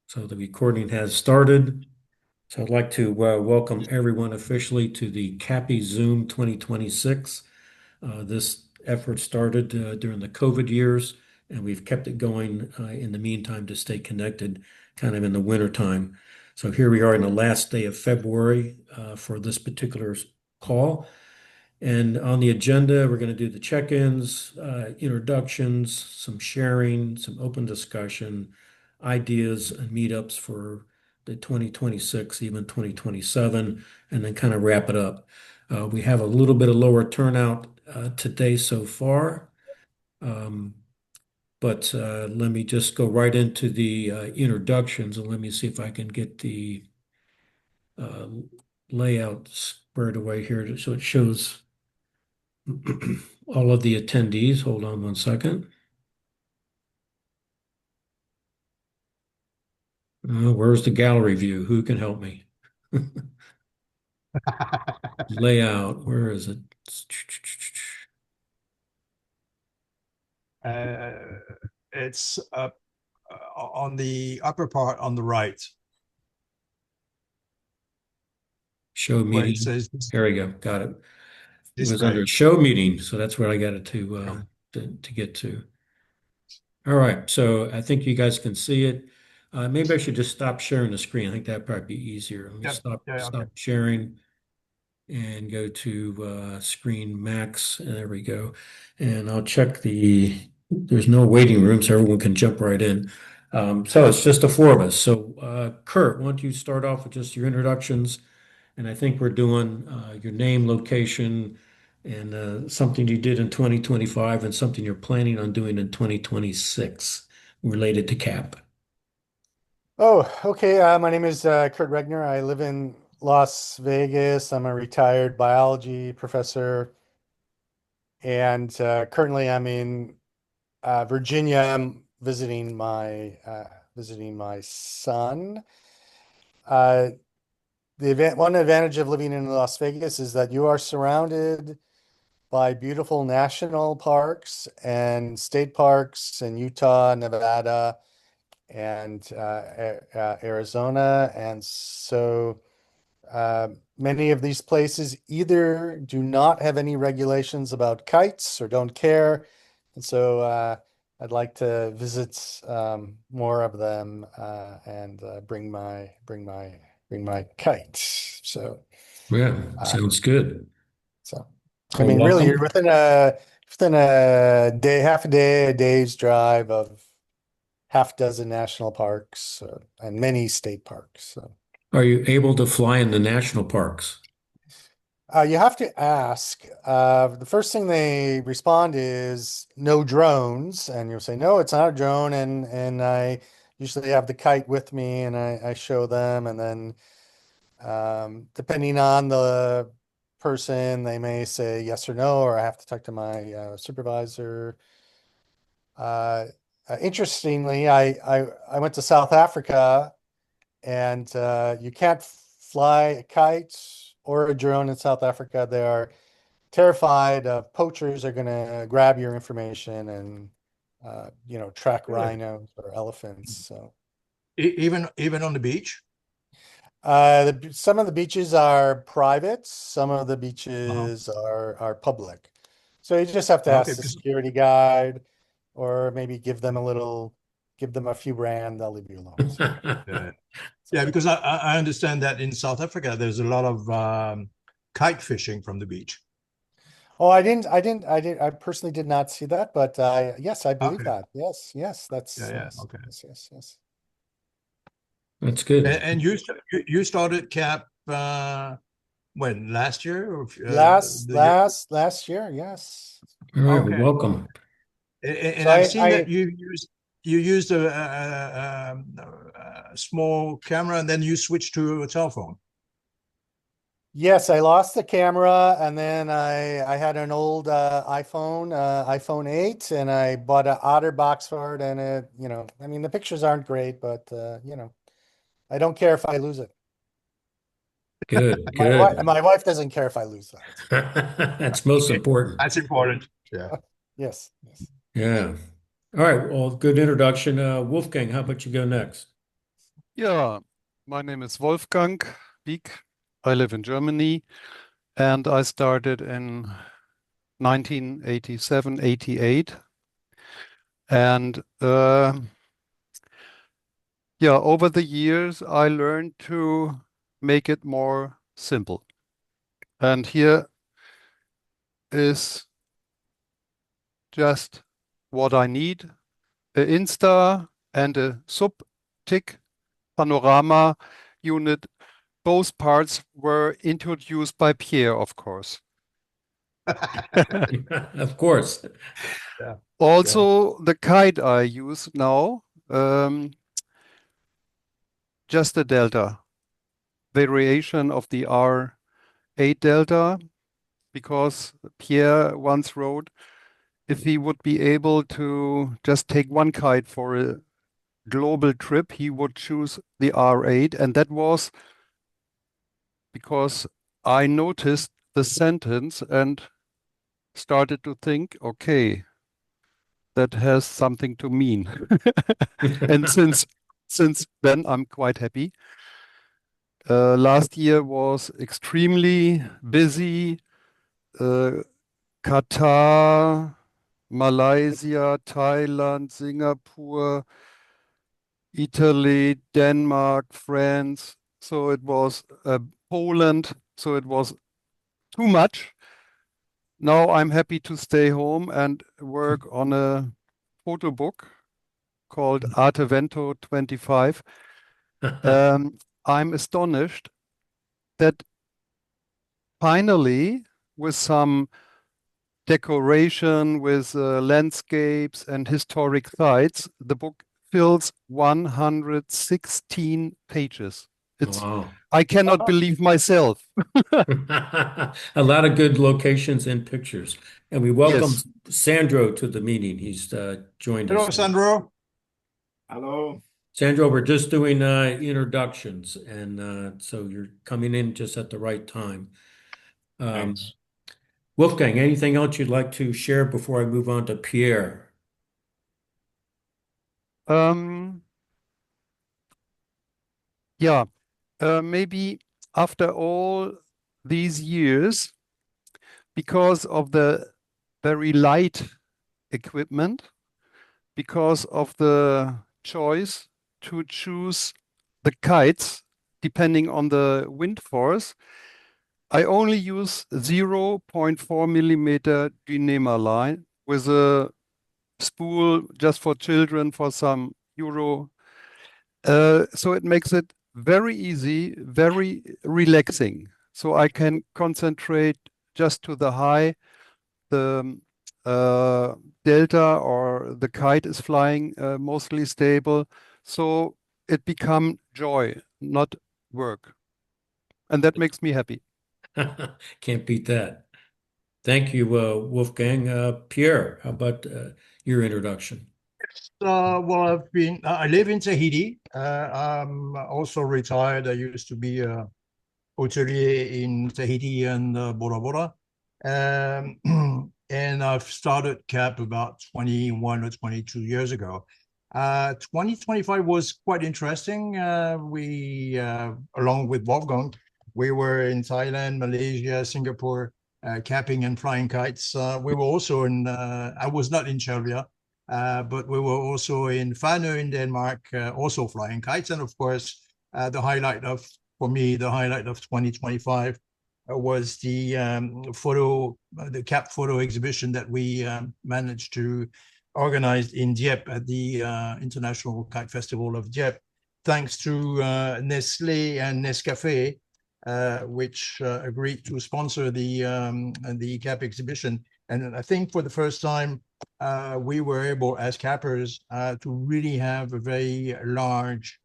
So the recording has started. So I'd like to welcome everyone officially to the KAPiZoom 2026. This effort started during the COVID years, and we've kept it going in the meantime to stay connected kind of in the winter time. So here we are in the last day of February for this particular call. And on the agenda, we're going to do the check-ins, introductions, some sharing, some open discussion, ideas and meetups for the 2026, even 2027, and then kind of wrap it up. We have a little bit of lower turnout today so far, um, but let me just go right into the introductions and let me see if I can get the uh, layout squared away here so it shows all of the attendees. Hold on one second. Where's the gallery view? Who can help me? Layout, where is it? Uh, it's up on the upper part on the right Show where it meeting. says There we go. Got it. It was under display. show meeting, so that's where I got it to get to. All right, so I think you guys can see it. Maybe I should just stop sharing the screen. I think that'd probably be easier. Let me Yeah, yeah, okay. stop sharing and go to screen max. There we go. And I'll check there's no waiting room, so everyone can jump right in. So it's just the four of us. So Kurt, why don't you start off with just your introductions? And I think we're doing your name, location, and something you did in 2025 and something you're planning on doing in 2026 related to CAP. Oh, okay. My name is Kurt Regner. I live in Las Vegas. I'm a retired biology professor, and currently I'm in Virginia. I'm visiting my son. Uh, one advantage of living in Las Vegas is that you are surrounded by beautiful national parks and state parks in Utah, Nevada, and Arizona. And so many of these places either do not have any regulations about kites or don't care. And so I'd like to visit more of them and bring my kite. Yeah, Uh, sounds good. so I Well, mean, really, welcome. you're within half a day, a day's drive of half dozen national parks and many state parks. So Are you able to fly in the national parks? you have to ask. The first thing they respond is no drones, and you'll say no, it's not a drone. And I usually have the kite with me, and I show them, and then depending on the person, they may say yes or no, or I have to talk to my supervisor. Uh, Interestingly, I went to South Africa, and you can't fly a kite or a drone in South Africa. They are terrified poachers are going to grab your information and track Really? rhinos or elephants. So Even on the beach? some of the beaches are private, some of the Uh-huh. beaches are public. So you just have to Okay, ask the because security guide, or maybe give them a few rand, they'll leave you alone. So, uh, so. yeah, because I understand that in South Africa there's a lot of kite fishing from the beach. Oh, I personally did not see that, but yes, I believe Okay. that. Yes, yes, Yeah, yeah. Okay. yes. That's good. And you started CAP when last year or the year? Last year, yes. All right, well, Okay. welcome. And So I've seen that you used a small camera and then you switched to a cell phone. yes, I lost the camera, and then I had an old iPhone 8, and I bought an OtterBox for it, and I mean, the pictures aren't great, but I don't care if I lose it. Good, My good. wife doesn't care if I lose that. That's most important. That's important. Yeah. Yes, yes. Yeah. All right, well, good introduction. Wolfgang, how about you go next? Yeah, my name is Wolfgang Wieck. I live in Germany and I started in 1987, 88. And yeah, over the years, I learned to make it more simple. And here is just what I need, a Insta and a sub-tick panorama unit. Both parts were introduced by Pierre, of course. Of course. Yeah. Also, the kite I use now, um, just a delta variation of the R8 delta, because Pierre once wrote if he would be able to just take one kite for a global trip, he would choose the R8. And that was because I noticed the sentence and started to think, okay, that has something to mean. And since then, I'm quite happy. Last year was extremely busy. Uh, Qatar, Malaysia, Thailand, Singapore, Italy, Denmark, France. So it was Poland. So it was too much. Now I'm happy to stay home and work on a photo book called Artevento 25. I'm astonished that finally, with some decoration, with landscapes and historic sites, the book fills 116 pages. It's Wow. I cannot believe myself. A lot of good locations and pictures. And we welcome Yes. Sandro to the meeting. He's joined Hello, us. Sandro. Hello. Sandro, we're just doing introductions, and so you're coming in just at the right time. Thanks. Wolfgang, anything else you'd like to share before I move on to Pierre? Um, yeah, maybe after all these years, because of the very light equipment, because of the choice to choose the kites depending on the wind force, I only use 0.4 millimeter Dyneema line with a spool just for children for some euro. So it makes it very easy, very relaxing. So I can concentrate just to the high, the delta or the kite is flying mostly stable. So it become joy, not work. And that makes me happy. Can't beat that. Thank you, Wolfgang. Pierre, how about your introduction? Well, I live in Tahiti. I'm also retired. I used to be a hotelier in Tahiti and Bora Bora. And I've started CAP about 21 or 22 years ago. 2025 was quite interesting. Along with Wolfgang, we were in Thailand, Malaysia, Singapore, capping and flying kites. We were also I was not in Shelvia, but we were also in Fanø in Denmark, also flying kites. And of course, for me, the highlight of 2025 was the the CAP photo exhibition that we managed to organize in Dieppe at the International Kite Festival of Dieppe, thanks to Nestlé and Nescafé, which agreed to sponsor the CAP exhibition. And I think for the first time, we were able, as cappers, to really have a very large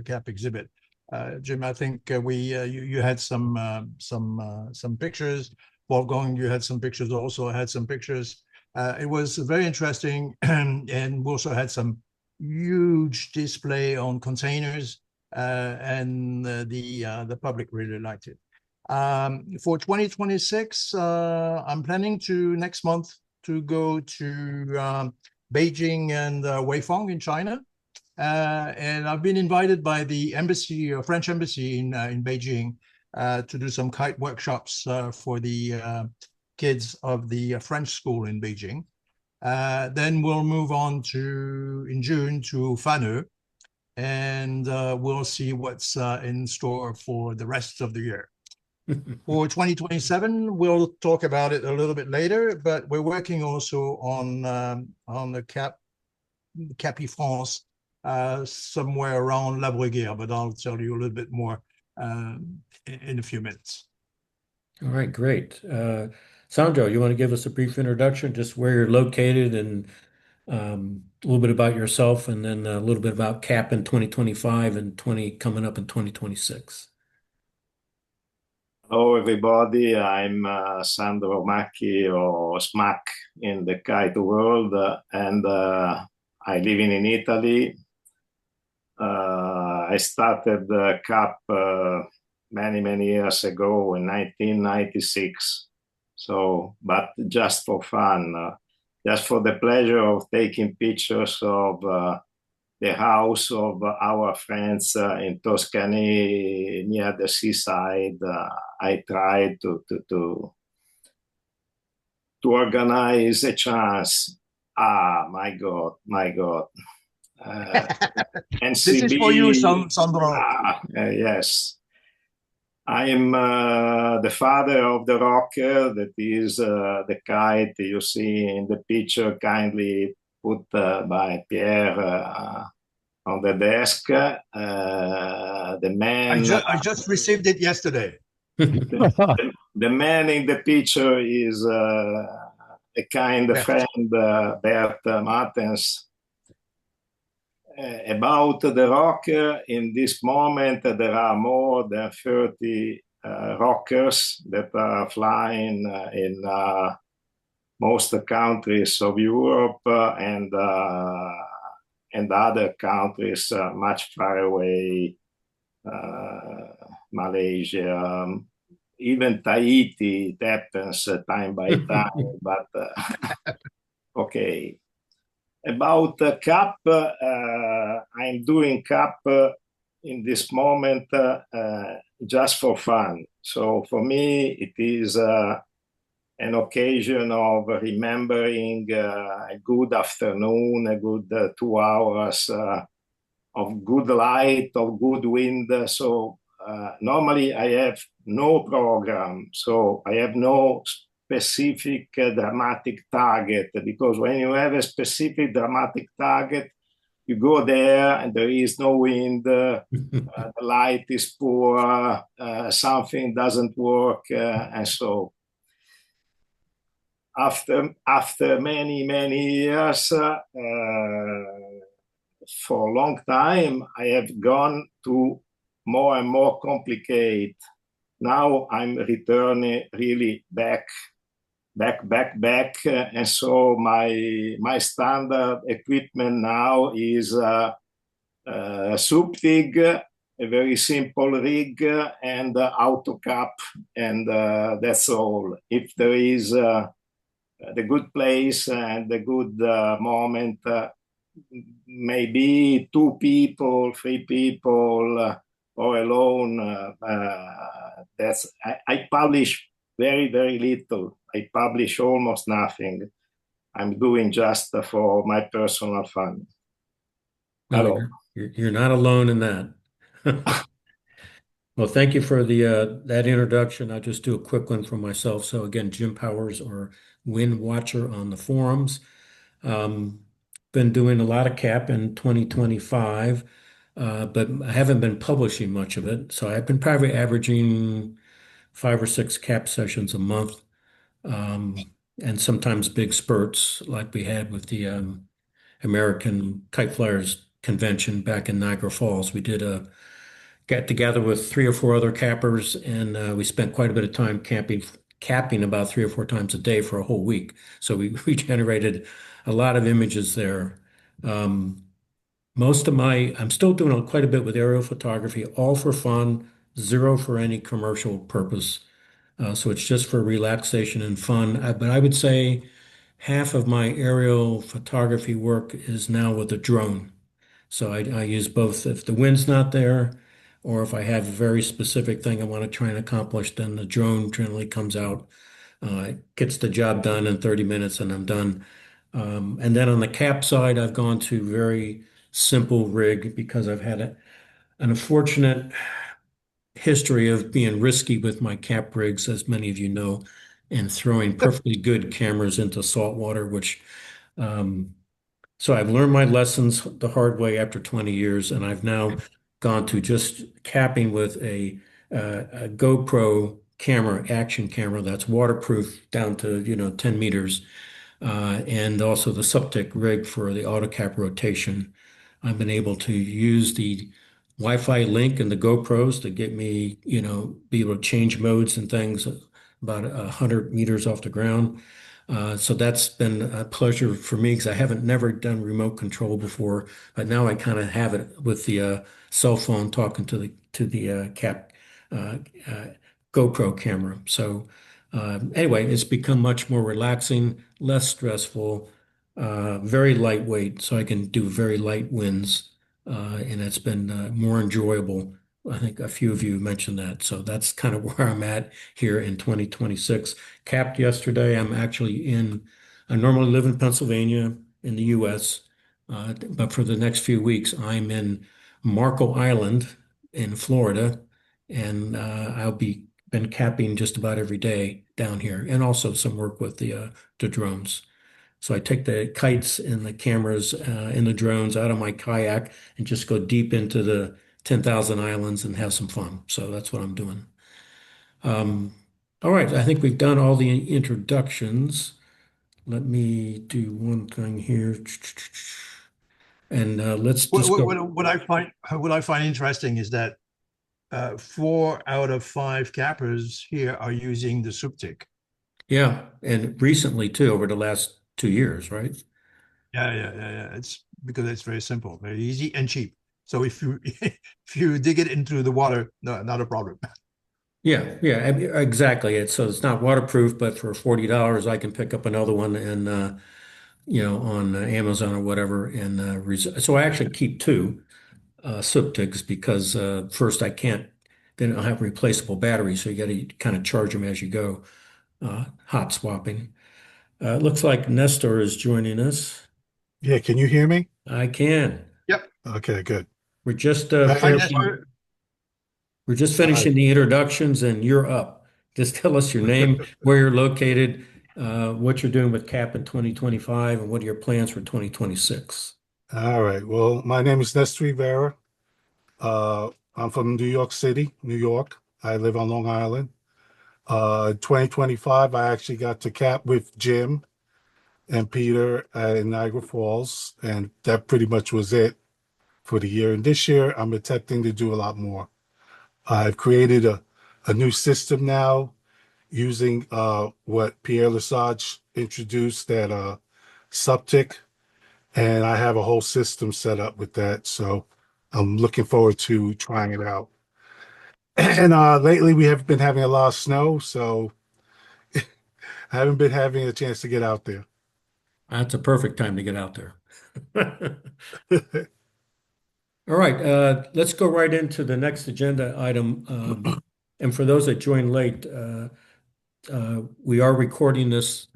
CAP exhibit. Jim, I think you had some pictures. Wolfgang, you had some pictures. Also, I had some pictures. It was very interesting, and we also had some huge display on containers, and the public really liked it. For 2026, I'm planning to next month to go to Beijing and Weifang in China. And I've been invited by the embassy, French embassy in Beijing, to do some kite workshops for the kids of the French school in Beijing. Then we'll move on to in June to Fanu, and we'll see what's in store for the rest of the year. For 2027, we'll talk about it a little bit later, but we're working also on the Capi France, somewhere around La Briguère, but I'll tell you a little bit more in a few minutes. All right, great. Sandro, you want to give us a brief introduction, just where you're located and a little bit about yourself, and then a little bit about CAP in 2025 and 20 coming up in 2026. Hello, everybody. I'm Sandro Macchi, or Smack in the kite world, and I live in Italy. I started CAP many, many years ago in 1996. So, but just for fun, just for the pleasure of taking pictures of the house of our friends in Tuscany near the seaside. I tried to organize a chance. Ah, my God, my God. This is for you, Sandro. Yes. I am the father of the rocker, that is the kite you see in the picture, kindly put by Pierre on the desk. The man. I just received it yesterday. The man in the picture is a kind friend, Bert Martens. About the rocker, in this moment, there are more than 30 rockers that are flying in most countries of Europe and other countries much far away, Malaysia, even Tahiti. It happens time by time, but okay. About CAP, I'm doing CAP in this moment just for fun. So for me, it is an occasion of remembering a good afternoon, a good 2 hours of good light, of good wind. So normally I have no program, so I have no specific dramatic target, because when you have a specific dramatic target, you go there and there is no wind, the light is poor, something doesn't work, and so after many years, for a long time, I have gone to more and more complicated. Now I'm returning really back, and so my standard equipment now is subtig, a very simple rig, and autocap, and that's all. If there is the good place and the good moment, maybe 2 people, 3 people, or alone. I publish very little. I publish almost nothing. I'm doing just for my personal fun. Hello. You're not alone in that. Well, thank you for the that introduction. I'll just do a quick one for myself. So again, Jim Powers, or Wind Watcher on the forums. Been doing a lot of CAP in 2025, but I haven't been publishing much of it. So I've been probably averaging 5 or 6 CAP sessions a month, and sometimes big spurts like we had with the American Kite Flyers Convention back in Niagara Falls. We did a got together with 3 or 4 other cappers, and we spent quite a bit of time capping about 3 or 4 times a day for a whole week. So we generated a lot of images there. I'm still doing quite a bit with aerial photography, all for fun, zero for any commercial purpose. So it's just for relaxation and fun. But I would say half of my aerial photography work is now with a drone. So I use both if the wind's not there, or if I have a very specific thing I want to try and accomplish, then the drone generally comes out, gets the job done in 30 minutes, and I'm done. And then on the cap side, I've gone to very simple rig because I've had an unfortunate history of being risky with my cap rigs, as many of you know, and throwing perfectly good cameras into salt water, which um, so I've learned my lessons the hard way after 20 years, and I've now gone to just capping with a GoPro camera, action camera that's waterproof down to 10 meters, and also the Suptic rig for the auto cap rotation. I've been able to use the Wi-Fi link and the GoPros to get me, be able to change modes and things about 100 meters off the ground. So that's been a pleasure for me because I haven't never done remote control before, but now I kind of have it with the cell phone talking to the cap uh, uh, GoPro camera. So anyway, it's become much more relaxing, less stressful, very lightweight, so I can do very light winds, and it's been more enjoyable. I think a few of you mentioned that, so that's kind of where I'm at here in 2026. Capped yesterday. I normally live in Pennsylvania in the US, but for the next few weeks, I'm in Marco Island in Florida, and I'll be been capping just about every day down here, and also some work with the drones. So I take the kites and the cameras and the drones out of my kayak and just go deep into the 10,000 islands and have some fun. So that's what I'm doing. Um, all right, I think we've done all the introductions. Let me do one thing here. And let's just go. What I find interesting is that 4 out of 5 cappers here are using the Suptic. Yeah, and recently too, over the last 2 years, right? Yeah. It's because it's very simple, very easy and cheap. So if you if you dig it into the water, no, not a problem. Yeah, exactly. So it's not waterproof, but for $40, I can pick up another one and on Amazon or whatever. And so I actually keep two Suptics because first I can't, they don't have replaceable batteries, so you got to kind of charge them as you go, hot swapping. It looks like Nestor is joining us. Yeah, can you hear me? I can. Yep. Okay, good. We're just Hi, finishing. Nestor. We're just Hi. finishing the introductions, and you're up. Just tell us your name, where you're located, what you're doing with CAP in 2025, and what are your plans for 2026. All right. Well, my name is Nestor Rivera. I'm from New York City, New York. I live on Long Island. 2025, I actually got to cap with Jim and Peter in Niagara Falls, and that pretty much was it for the year. And this year, I'm attempting to do a lot more. I've created a new system now using what Pierre Lesage introduced at Suptic, and I have a whole system set up with that. So I'm looking forward to trying it out. And lately we have been having a lot of snow, so I haven't been having a chance to get out there. That's a perfect time to get out there. All right, let's go right into the next agenda item. And for those that joined late, we are recording this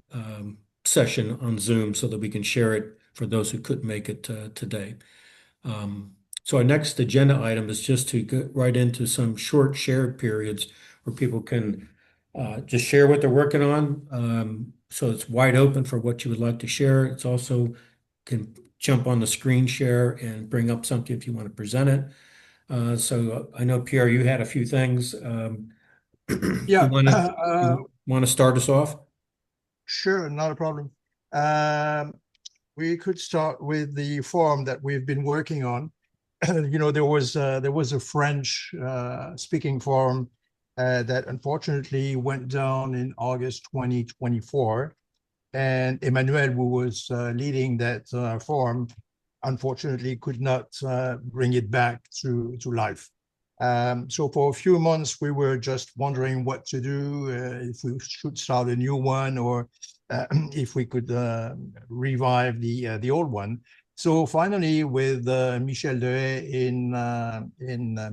session on Zoom so that we can share it for those who couldn't make it today. So our next agenda item is just to get right into some short shared periods where people can just share what they're working on. So it's wide open for what you would like to share. It's also can jump on the screen share and bring up something if you want to present it. So I know Pierre, you had a few things. Yeah. You want to start us off? Sure, not a problem. We could start with the forum that we've been working on. There was a French speaking forum that unfortunately went down in August 2024, and Emmanuel, who was leading that forum, unfortunately could not bring it back to life. So for a few months, we were just wondering what to do, if we should start a new one or if we could revive the old one. So finally, with Michel Dehaye in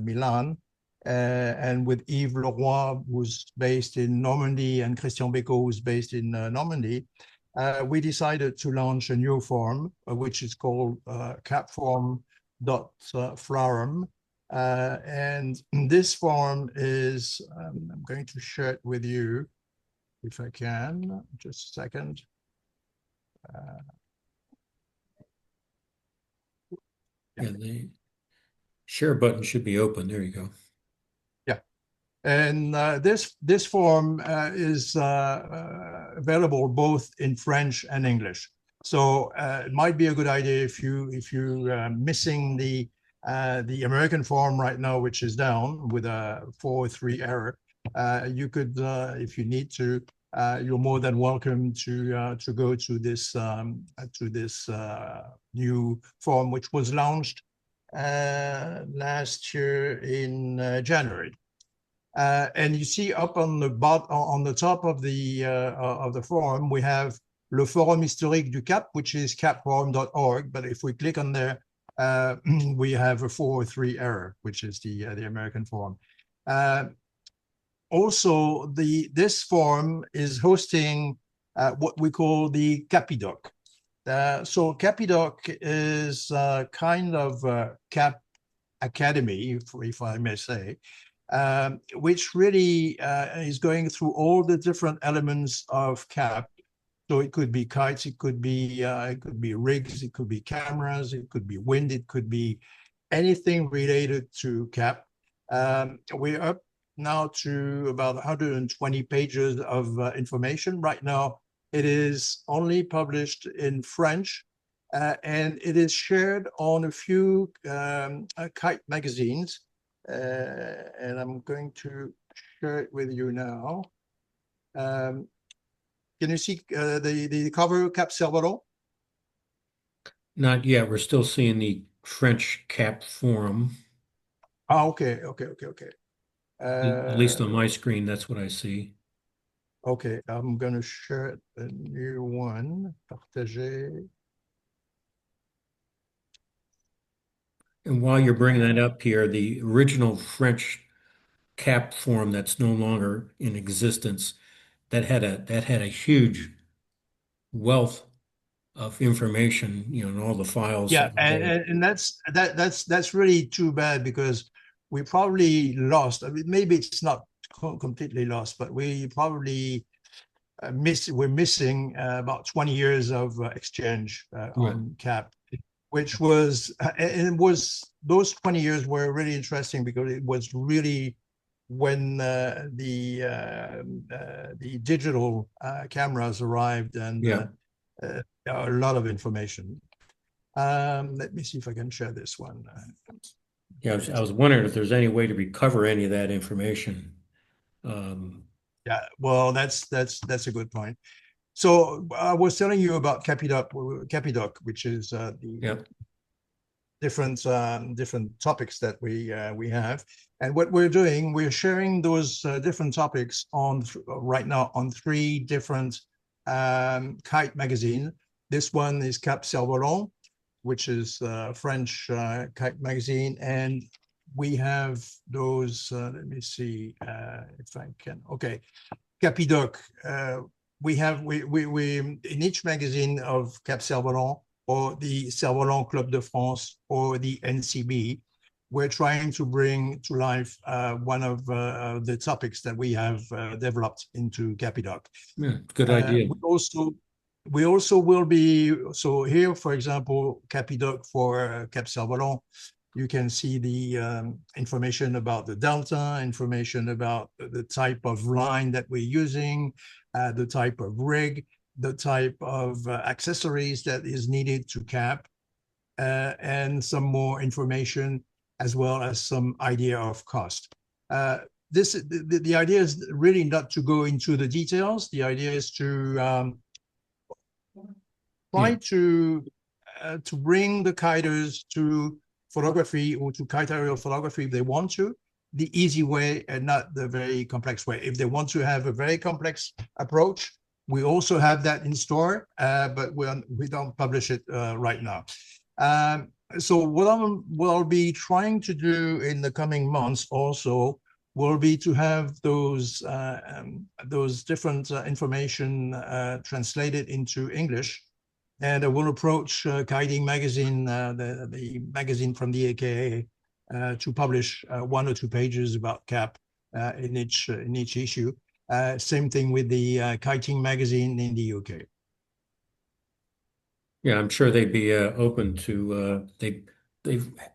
Milan, and with Yves Leroy, who's based in Normandy, and Christian Becot, who's based in Normandy, we decided to launch a new form, which is called capform.florum. And this form is, I'm going to share it with you if I can, just a second. Yeah, the share button should be open. There you go. Yeah. And this form is available both in French and English. So it might be a good idea if you missing the American form right now, which is down with a 403 error. You could, if you need to, you're more than welcome to go to this new form, which was launched last year in January. And you see up on the top of the forum, we have le forum historique du Cap, which is capforum.org. But if we click on there, we have a 403 error, which is the American forum. Also, this forum is hosting what we call the KAPiDoc. So KAPiDoc is kind of a Cap Academy, if I may say, which really is going through all the different elements of Cap. So it could be kites, it could be rigs, it could be cameras, it could be wind, it could be anything related to Cap. We're up now to about 120 pages of information. Right now, it is only published in French, and it is shared on a few kite magazines. And I'm going to share it with you now. Can you see the cover, Cap Cerf-Volant? Not yet. We're still seeing the French Cap forum. Oh, okay. At least on my screen, that's what I see. Okay, I'm going to share a new one. Partager. And while you're bringing that up here, the original French Cap forum that's no longer in existence, that had a huge wealth of information, and all the files Yeah, that were there. and that's really too bad, because we probably lost. I mean, maybe it's not completely lost, but we probably we're missing about 20 years of exchange on Cap, which was and it was those 20 years were really interesting, because it was really when the digital cameras arrived, and a lot of information. Let me see if I can share this one. Yeah, I was wondering if there's any way to recover any of that information. Yeah, well, that's a good point. So I was telling you about KAPiDoc, which is the different topics that we have, and what we're doing, we're sharing those different topics on right now on 3 different kite magazines. This one is Cap Cerf-Volant, which is a French kite magazine, and we have those. Let me see if I can. Okay, KAPiDoc. We in each magazine of Cap Cerf-Volant, or the Cerf-Volant Club de France, or the NCB, we're trying to bring to life one of the topics that we have developed into KAPiDoc. Yeah, good idea. We also will be, so here, for example, KAPiDoc for Cap Cerf-Volant, you can see the information about the delta, information about the type of line that we're using, the type of rig, the type of accessories that is needed to cap, and some more information, as well as some idea of cost. The idea is really not to go into the details. The idea is to try to bring the kiters to photography, or to kite aerial photography if they want to, the easy way and not the very complex way. If they want to have a very complex approach, we also have that in store, but we don't publish it right now. So what I'll be trying to do in the coming months also will be to have those different information translated into English. And I will approach Kiting Magazine, the magazine from the AKA, to publish 1 or 2 pages about CAP in each issue. Same thing with the Kiting Magazine in the UK. Yeah, I'm sure they'd be open to they've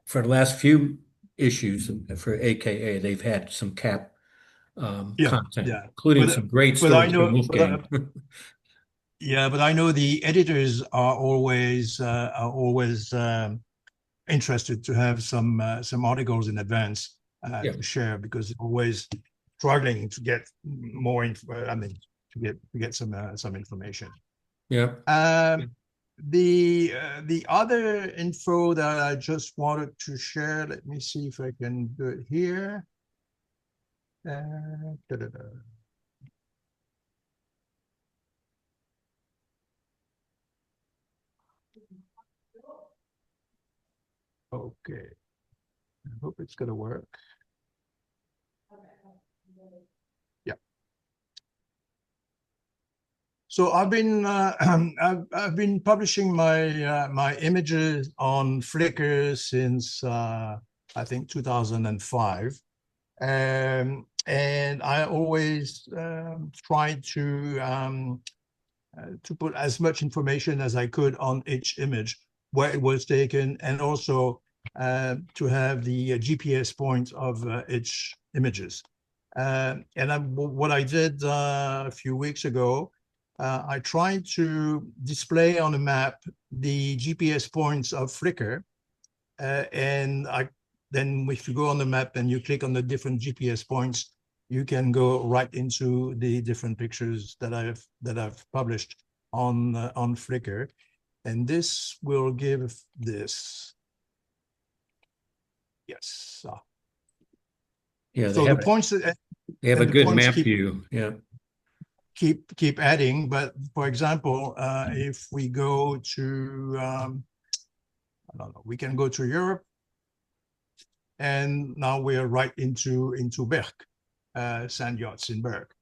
for the last few issues for AKA they've had some CAP Yeah, content, yeah. including some great But I stories from know, Wolfgang. yeah, but I know the editors are always interested to have some articles in advance Yeah, to share, because they're always struggling to get more info. I mean, to get some information. yeah. The other info that I just wanted to share, let me see if I can do it here. Da-da-da. Okay, I hope it's gonna work. Yeah. So I've been I've been publishing my my images on Flickr since I think 2005, and I always tried to put as much information as I could on each image, where it was taken, and also to have the GPS points of each images. What I did a few weeks ago, I tried to display on a map the GPS points of Flickr, and then if you go on the map and you click on the different GPS points, you can go right into the different pictures that I've published on Flickr, and this will give this. Yes. Yeah, So the points they have a the good points map view. Yeah. keep adding. But for example, if we go to I don't know, we can go to Europe, and now we are right into Berck, sand yachts in Berck.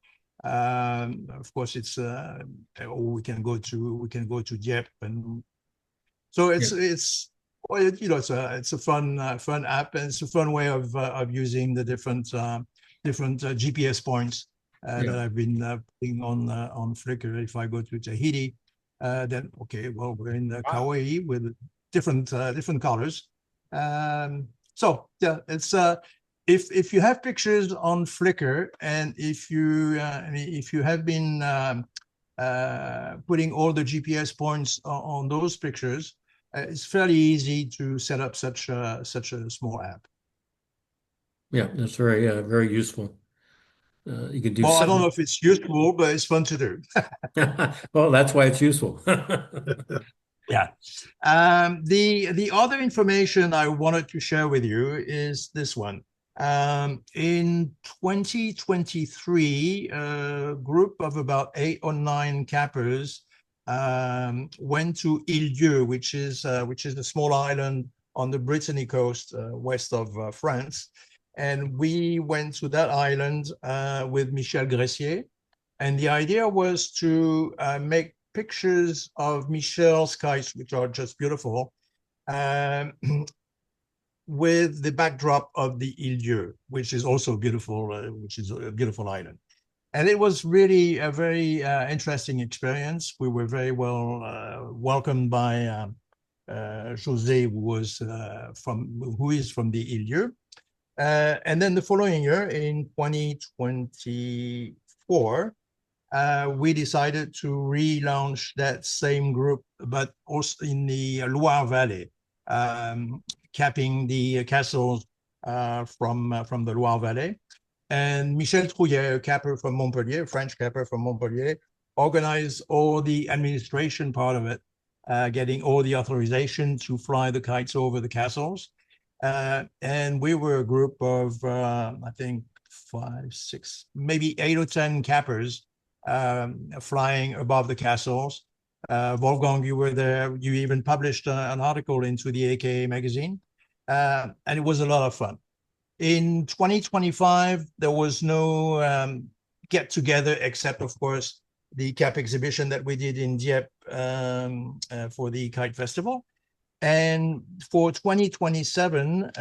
Of course, it's we can go to Dieppe, and so it's well, you know, it's a fun app, and it's a fun way of using the different GPS points that I've been putting on Flickr. If I go to Tahiti, then okay, well, we're in Kauai with different colors. So yeah, it's if you have pictures on Flickr, and if you have been putting all the GPS points on those pictures, it's fairly easy to set up such a small app. Yeah, that's very useful. You can do Well, I don't know some. if it's useful, but it's fun to do. Well, that's why it's useful. Yeah. The other information I wanted to share with you is this one. In 2023, a group of about 8 or 9 cappers went to Île-d'Yeu, which is a small island on the Brittany coast, west of France. And we went to that island with Michel Gressier. And the idea was to make pictures of Michel's kites, which are just beautiful, with the backdrop of the Île-d'Yeu, which is also beautiful, which is a beautiful island. And it was really a very interesting experience. We were very well welcomed by José, who is from the Île-d'Yeu. And then the following year, in 2024, we decided to relaunch that same group, but also in the Loire Valley, capping the castles from the Loire Valley. And Michel Trouillet, a capper from Montpellier, a French capper from Montpellier, organized all the administration part of it, getting all the authorization to fly the kites over the castles. And we were a group of, I think, 5, 6, maybe 8 or 10 cappers flying above the castles, Wolfgang, you were there. You even published an article into the AKA magazine, and it was a lot of fun. In 2025, there was no get together except, of course, the CAP exhibition that we did in Dieppe for the Kite Festival. And for 2027,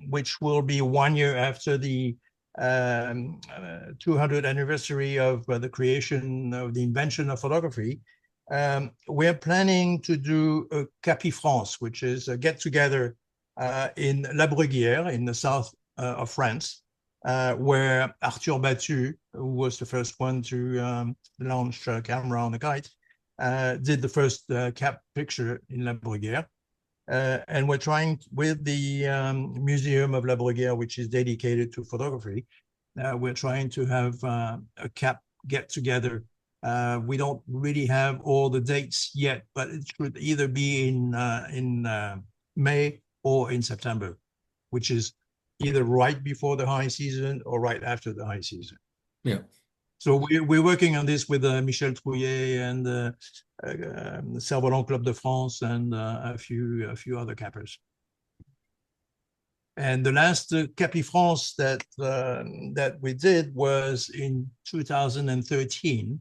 which will be 1 year after the 200th anniversary of the creation of the invention of photography, we're planning to do a Capi France, which is a get-together in La Bruguière in the south of France, where Arthur Battu, who was the first one to launch a camera on a kite, did the first cap picture in La Bruguière. And we're trying with the Museum of La Bruguière, which is dedicated to photography, we're trying to have a cap get together. We don't really have all the dates yet, but it should either be in May or in September, which is either right before the high season or right after the high season. Yeah. So we're working on this with Michel Trouillet and the Cerf-Volant Club de France and a few other cappers. And the last Capi France that we did was in 2013.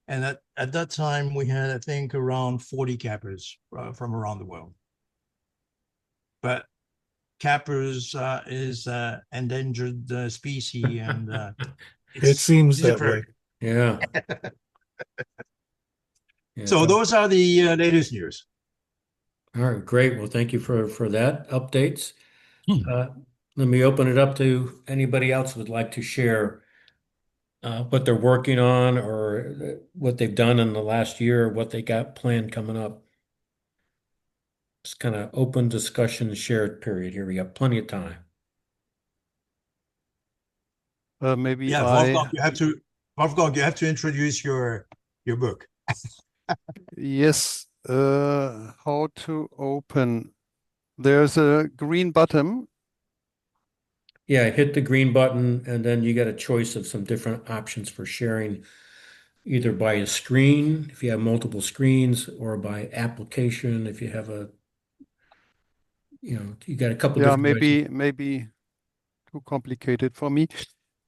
And at that time, we had, I think, around 40 cappers from around the world. But cappers is endangered species, and It seems that way. Yeah. Yeah. So those are the latest news. All right, great. Well, thank you for that updates. Let me open it up to anybody else who would like to share what they're working on or what they've done in the last year, what they got planned coming up. It's kind of open discussion, shared period here. We got plenty of time. Maybe Yeah, Wolfgang, you have to introduce your book. Yes, how to open. There's a green button. Yeah, hit the green button, and then you get a choice of some different options for sharing, either by a screen, if you have multiple screens, or by application, if you have you got a couple Yeah, different ways. maybe too complicated for me.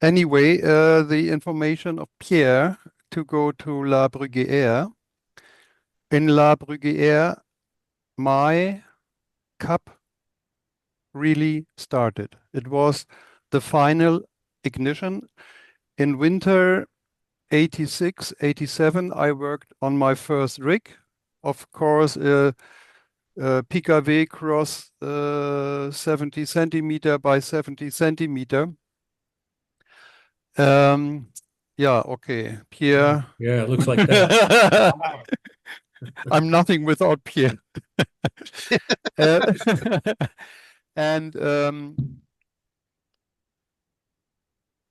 Anyway, the information of Pierre to go to La Bruguière. In La Bruguière, my cup really started. It was the final ignition. In winter 86, 87, I worked on my first rig. Of course, PKW cross 70 centimeter by 70 centimeter. Yeah, okay, Pierre. Yeah, it looks like that. I'm nothing without Pierre. And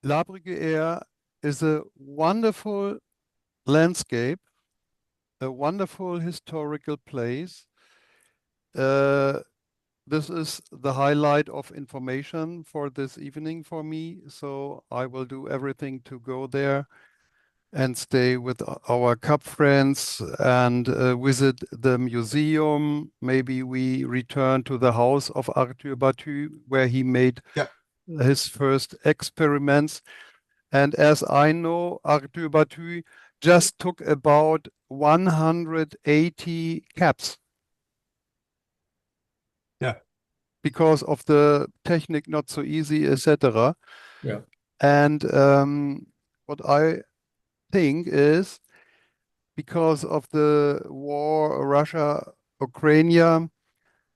La Bruguière is a wonderful landscape, a wonderful historical place. This is the highlight of information for this evening for me, so I will do everything to go there and stay with our CAP friends and visit the museum. Maybe we return to the house of Arthur Battu, where he made his first experiments. And as I know, Arthur Battu just took about 180 caps. Yeah. Because of the technique not so easy, etc. Yeah. And what I think is because of the war, Russia-Ukraine,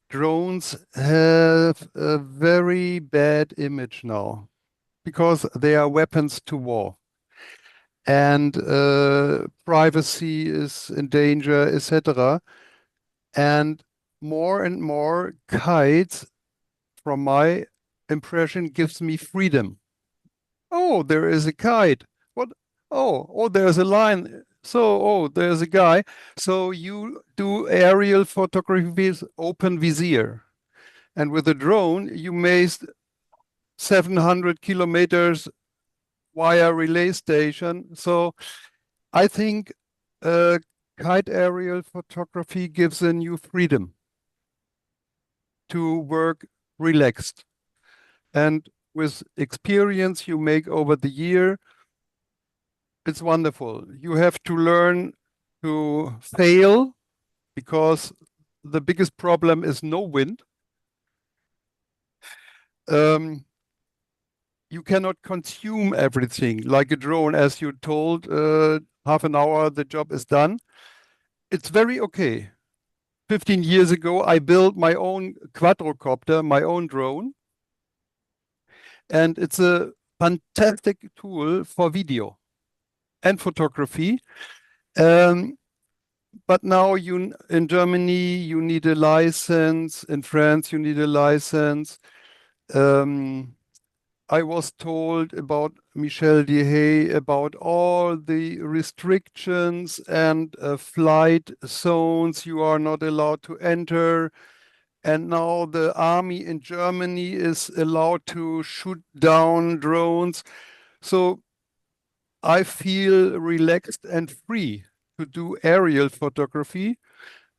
drones have a very bad image now because they are weapons to war. And privacy is in danger, etc. And more kites, from my impression, gives me freedom. Oh, there is a kite. What? Oh, there's a line. So, there's a guy. So you do aerial photography, open vizier. And with a drone, you mazed 700 kilometers via relay station. So I think kite aerial photography gives a new freedom to work relaxed. And with experience you make over the year, it's wonderful. You have to learn to fail because the biggest problem is no wind. You cannot consume everything like a drone, as you told, half an hour, the job is done. It's very okay. 15 years ago, I built my own quadrocopter, my own drone, and it's a fantastic tool for video and photography. But now in Germany, you need a license. In France, you need a license. I was told about Michel Dehaye about all the restrictions and flight zones you are not allowed to enter. And now the army in Germany is allowed to shoot down drones. So I feel relaxed and free to do aerial photography.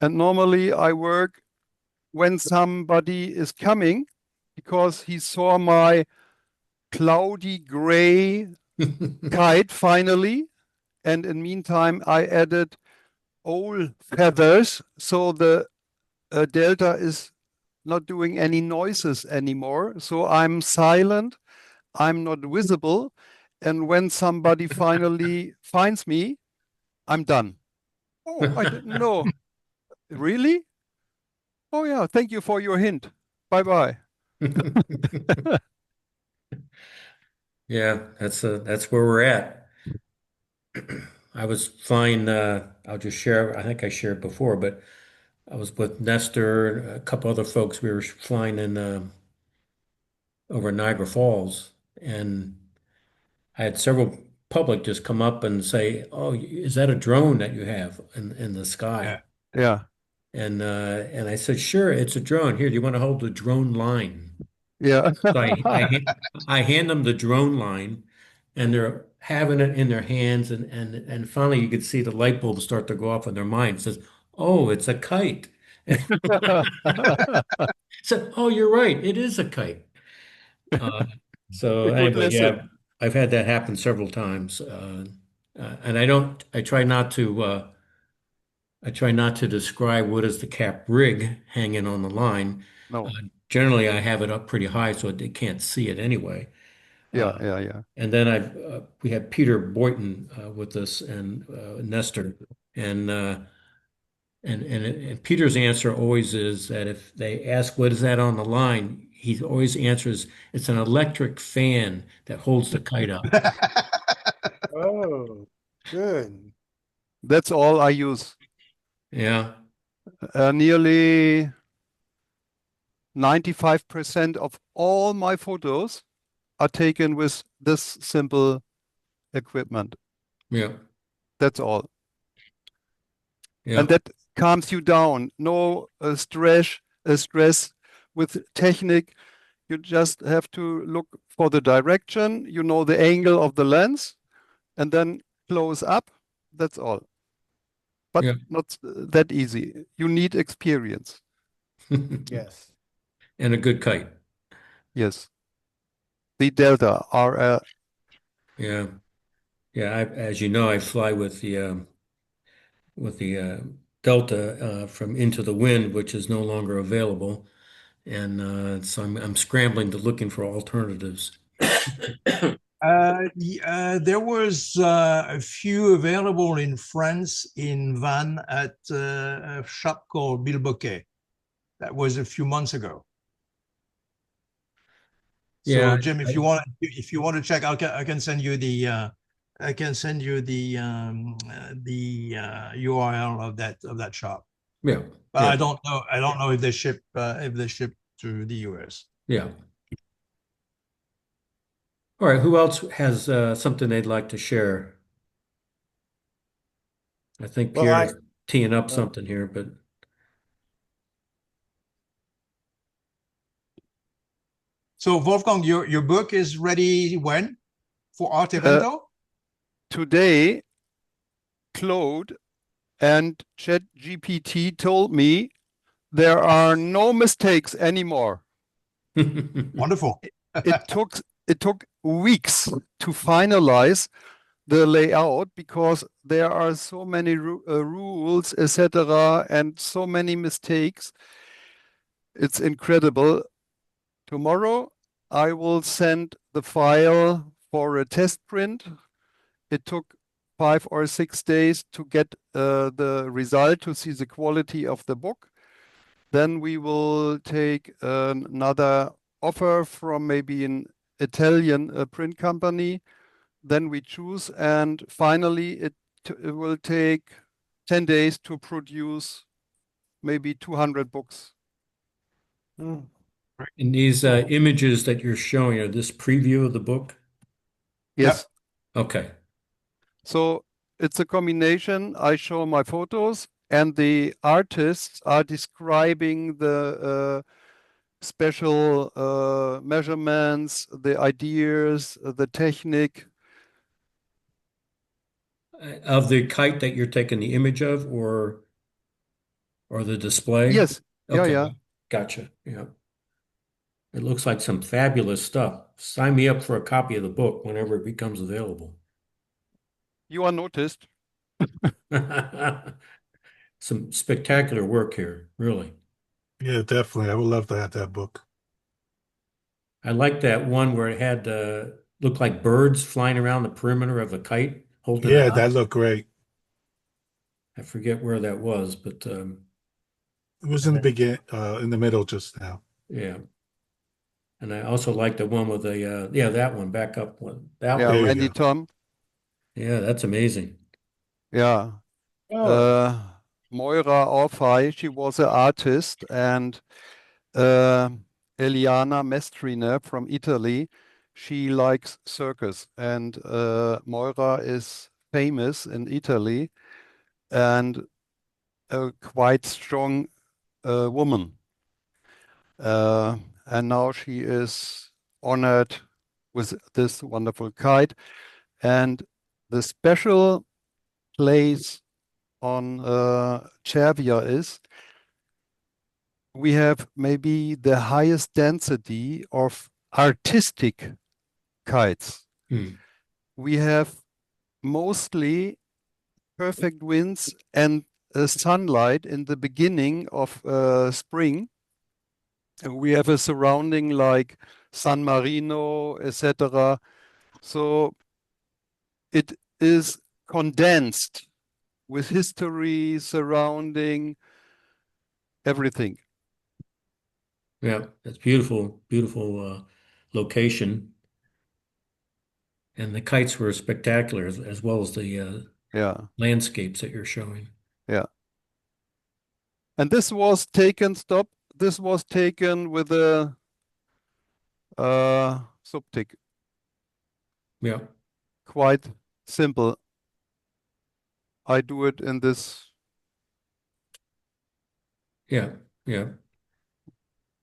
And normally I work when somebody is coming because he saw my cloudy gray kite finally. And in meantime, I added owl feathers. So the delta is not doing any noises anymore. So I'm silent. I'm not visible. And when somebody finally finds me, I'm done. Oh, I didn't know. Really? Oh, yeah. Thank you for your hint. Bye bye. Yeah, that's where we're at. I was flying, I'll just share, I think I shared before, but I was with Nestor and a couple other folks. We were flying in over Niagara Falls, and I had several public just come up and say, "Oh, is that a drone that you have in the sky?" Yeah. Yeah. And I said, "Sure, it's a drone. Here, do you want to hold the drone line?" Yeah. So I hand them the drone line, and they're having it in their hands, and finally you could see the light bulbs start to go off in their mind. It says, "Oh, it's a kite." So, "Oh, you're right. It is a kite." Uh, so A good anyway, lesson. yeah, I've had that happen several times, and I don't. I try not to. I try not to describe what is the cap rig hanging on the line. No. Generally, I have it up pretty high so they can't see it anyway. Yeah, Uh, yeah, yeah. and then we had Peter Boynton with us and Nestor, and and Peter's answer always is that if they ask what is that on the line, he always answers it's an electric fan that holds the kite up. Oh, good. That's all I use. Yeah, Nearly 95% of all my photos are taken with this simple equipment. yeah, That's all. yeah, And that calms you down. No stress with technique. You just have to look for the direction, you know the angle of the lens, and then close up. That's all. But yeah. not that easy. You need experience. Yes. And a good kite. Yes. The Delta are Yeah, yeah. As you know, I fly with the Delta from Into the Wind, which is no longer available, and so I'm scrambling to looking for alternatives. There was a few available in France in Vannes at a shop called Bilboquet. That was a few months ago. Yeah, So Jim, if you want to check, I can send you the URL of that shop. yeah, But yeah, I don't know if they ship to the US. yeah. All right, who else has something they'd like to share? I think Well, Pierre's teeing up uh, something here, but So Wolfgang, your book is ready when? For Art uh, Evento? today Claude and ChatGPT told me there are no mistakes anymore. Wonderful. It took it took weeks to finalize the layout because there are so many rules, etc., and so many mistakes. It's incredible. Tomorrow, I will send the file for a test print. It took 5 or 6 days to get the result to see the quality of the book. Then we will take another offer from maybe an Italian print company. Then we choose, and finally, it will take 10 days to produce maybe 200 books. Mm. And these images that you're showing are this preview of the book? Yes. Okay. So it's a combination. I show my photos, and the artists are describing the special measurements, the ideas, the technique. Of the kite that you're taking the image of, or the display? Yes. Yeah, Okay. yeah. Gotcha. Yeah. It looks like some fabulous stuff. Sign me up for a copy of the book whenever it becomes available. You are noticed. Some spectacular work here, really. Yeah, definitely. I would love to have that book. I like that one where it had looked like birds flying around the perimeter of a kite holding it Yeah, up. that looked great. I forget where that was, but It was in the in the middle just now. yeah. And I also like the one with the yeah, that one, back up one. That Yeah, one. There you Randy go. Tom. Yeah, that's amazing. Yeah. Oh, Moira Orfei, she was an artist, and uh, Eliana Mestrine from Italy, she likes circus, and Moira is famous in Italy and a quite strong woman. And now she is honored with this wonderful kite. And the special place on Cervia is we have maybe the highest density of artistic kites. Hmm. We have mostly perfect winds and sunlight in the beginning of spring. And we have a surrounding like San Marino, etc. So it is condensed with history surrounding everything. Yeah, that's beautiful, beautiful location. And the kites were spectacular as well as the Yeah, landscapes that you're showing. yeah. And this was taken, stop, this was taken with a subtic, Yeah, quite simple. I do it in this, yeah, yeah,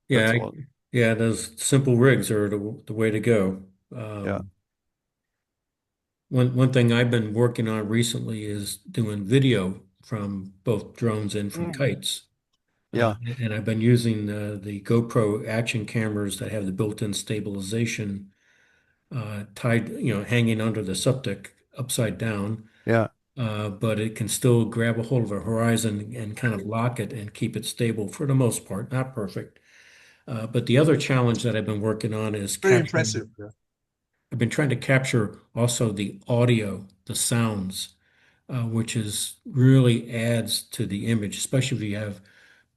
yeah, that's all. yeah. Those simple rigs are the way to go. Yeah, One thing I've been working on recently is doing video from both drones and from Mm. kites. Uh, yeah, and I've been using the GoPro action cameras that have the built-in stabilization tied, hanging under the septic upside down. yeah. But it can still grab a hold of a horizon and kind of lock it and keep it stable for the most part, not perfect. But the other challenge that I've been working on is very capturing. impressive. I've been trying to capture also the audio, the sounds, which is really adds to the image, especially if you have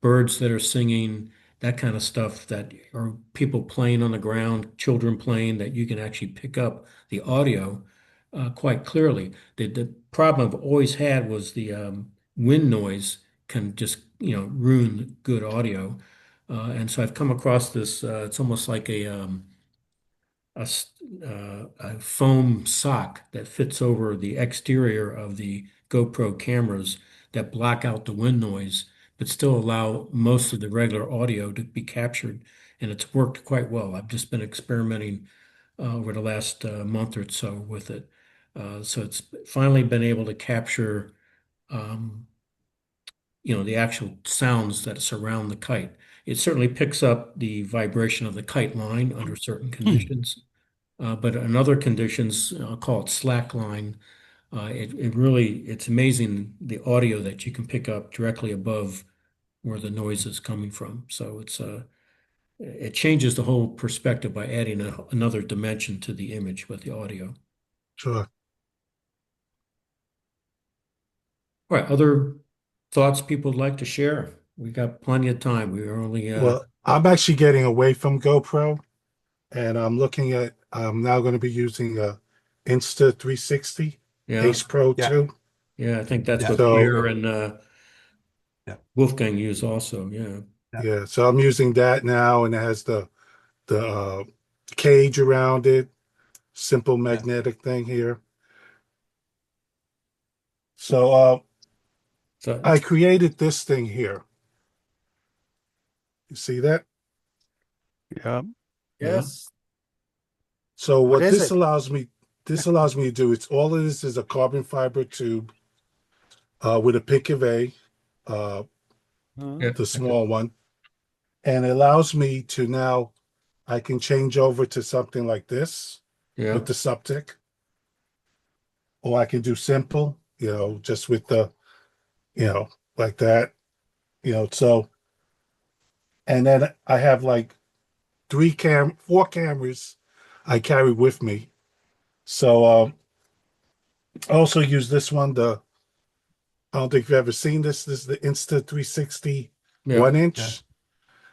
birds that are singing, that kind of stuff that or people playing on the ground, children playing, that you can actually pick up the audio quite clearly. The problem I've always had was the wind noise can just ruin good audio, and so I've come across this. It's almost like a foam sock that fits over the exterior of the GoPro cameras that block out the wind noise, but still allow most of the regular audio to be captured. And it's worked quite well. I've just been experimenting over the last month or so with it. So it's finally been able to capture um, the actual sounds that surround the kite. It certainly picks up the vibration of the kite line under certain conditions. But in other conditions, I'll call it slack line, it's amazing the audio that you can pick up directly above where the noise is coming from. So it changes the whole perspective by adding another dimension to the image with the audio. Sure. All right, other thoughts people would like to share? We got plenty of time. We are only Well, I'm actually getting away from GoPro, and I'm now going to be using a Insta 360 yeah, Ace Pro Yeah. 2. yeah, I think that's Yeah. what So Pierre and Yeah. Wolfgang use also. Yeah. yeah, so I'm using that now, and it has the cage around it, simple Yeah. magnetic thing here. So So I created this thing here. You see that? Yeah. yeah, Yes. So What what is it? this allows me to do, it's all of this is a carbon fiber tube with a pick of A, uh, Hmm. yeah, the small one, and it allows me to now I can change over to something like this yeah, with the subtic, or I can do simple, just with like that, so, and then I have like 4 cameras I carry with me. So I also use this one, I don't think you've ever seen this. This is the Insta 360 yeah. 1 inch. Yeah.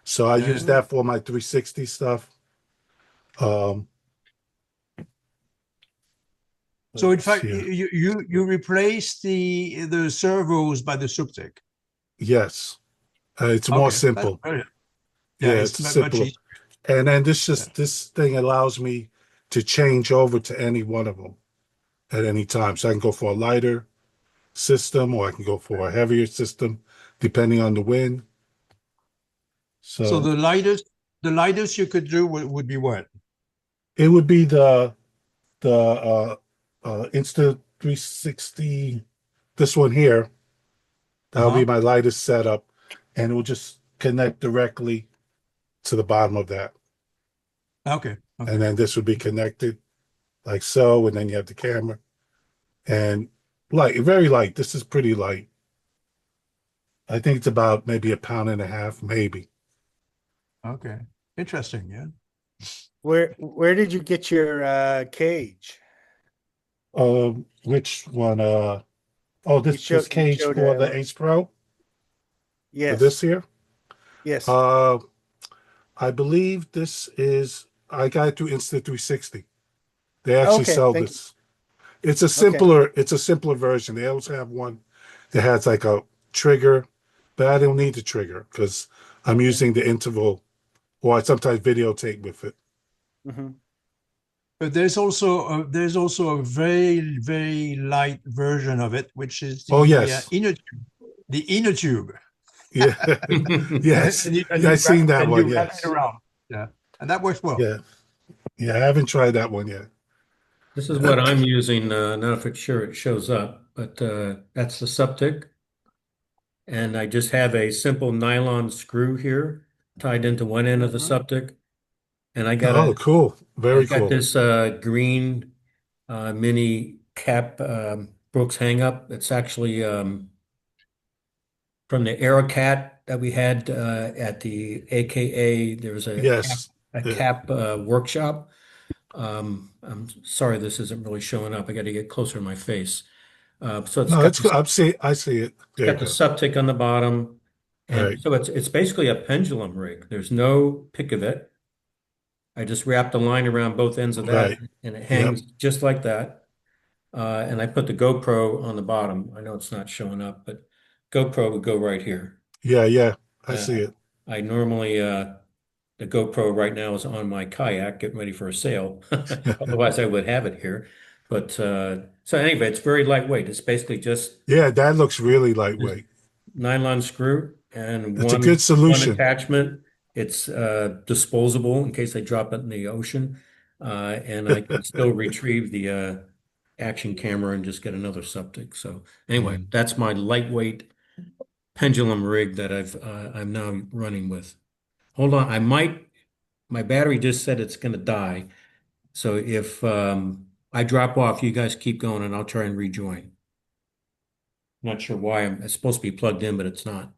So I Yeah. use that for my 360 stuff. Um, So in let's fact, see. you replace the servos by the Subtech. Yes, it's more Okay, that's simple. brilliant. Yeah, Yeah, it's it's much simpler. easier. And then Yeah. this thing allows me to change over to any one of them at any time. So I can go for a lighter system, or I can go for a heavier system, depending on the wind. So So the lightest you could do would be what? it would be the Insta 360, this one here. That'll be Uh-huh. my lightest setup, and it will just connect directly to the bottom of that. Okay. And Okay. then this would be connected like so, and then you have the camera. And light, very light. This is pretty light. I think it's about maybe a pound and a half, maybe. Okay. Interesting. Yeah. Where did you get your cage? Which one? Oh, this You cage showed for the Ace Pro for this yes. here. Yes. Uh, I believe I got it through Insta 360. They actually Okay, sell thank you. this. Okay. It's a simpler version. They also have one that has like a trigger, but I don't need the trigger because I'm Okay. using the interval, or I sometimes videotape with it. Hmm. But there's also a very light version of it, which is Oh the yes, inner tube. yeah, yes, yeah. I seen that And one. you wrap it Yes, around. Yeah, and that works well. yeah, yeah. I haven't tried that one yet. This is what I'm using. Not if it shows up, but that's the Suptic. And I just have a simple nylon screw here tied into one end of the Mhm. Suptic. And Oh, cool, I very got cool. this green mini cap Brooks hang up. It's actually from the Aerocat that we had at the AKA. There was Yes, a cap workshop. I'm sorry this isn't really showing up. I got to get closer to my face. So no, it's good. I see it. it's There you got the go. Suptic on the bottom, All and right, so it's basically a pendulum rig. There's no pivot. I just wrapped the line around both ends of that, right. and it Yep. hangs just like that. And I put the GoPro on the bottom. I know it's not showing up, but GoPro would go right here. Yeah, yeah. I Uh, see it. I normally the GoPro right now is on my kayak, getting ready for a sail. Otherwise, I would have it here. But so anyway, it's very lightweight. It's basically just Yeah, that looks really this lightweight. nylon screw and It's a good one solution. attachment. It's disposable in case I drop it in the ocean, and I can still retrieve the action camera and just get another Suptic. So anyway, Mm. that's my lightweight pendulum rig that I'm now running with. Hold on, my battery just said it's going to die. So if I drop off, you guys keep going and I'll try and rejoin. Not sure why it's supposed to be plugged in, but it's not.